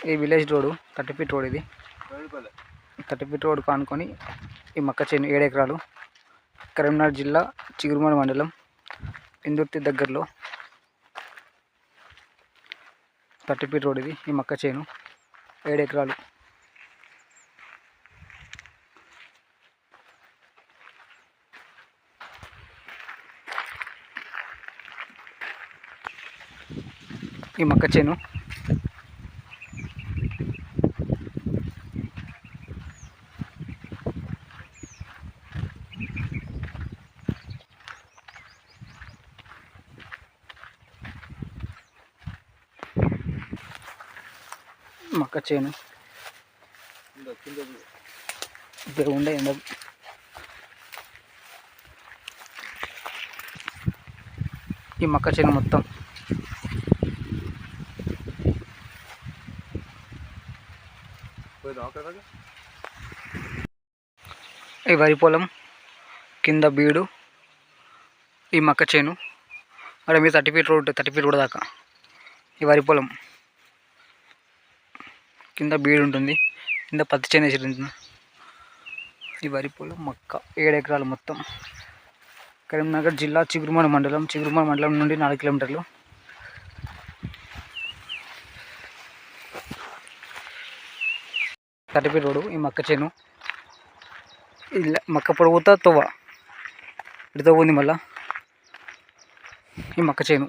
ఈ village road 30 feet road. ఇది 30 feet road కానుకొని ఈ మక్క చేను 7 ఎకరాలు, కరీంనగర్ జిల్లా చిగురుమాడ మండలం ఇందుర్తి దగ్గరలో 30 ఫీట్ రోడ్. ఇది ఈ మక్క చేను 7 ఎకరాలు. ఈ మక్క చేను ఉండే ఎండ. ఈ మక్క చేను మొత్తం ఈ వరి పొలం కింద బీడు, ఈ మక్క చేను అక్కడ మీరు 30 ఫీట్ రోడ్ దాకా ఈ వరి పొలం కింద బీడు ఉంటుంది. కింద పత్తి చేను వేసి ఈ వరి పొలం మక్క 7 ఎకరాలు మొత్తం. కరీంనగర్ జిల్లా చిగురుమాడ మండలం నుండి 4 కిలోమీటర్లు. తటిపి రోడ్డు. ఈ మక్క చేను మక్క పొడుగుతా తవ్వ ఇటుతో ఉంది. మళ్ళీ ఈ మక్క చేను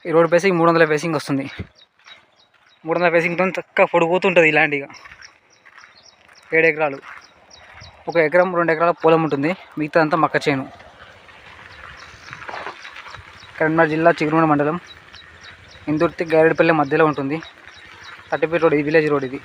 ఈ రోడ్ పేసింగ్ 300 పేసింగ్ వస్తుంది. 300 పేసింగ్తో చక్కగా పొడిపోతుంటుంది. ఇలాంటిగా 7 ఎకరాలు, 1 ఎకరం 2 ఎకరాల పొలం ఉంటుంది. మిగతా అంతా మక్క చేను. కరీంనగర్ జిల్లా చిగురుమాడ మండలం ఇందుర్తి గైరెడ్పల్లి మధ్యలో ఉంటుంది. 30 ఫీట్ రోడ్. ఇది విలేజ్ రోడ్. ఇది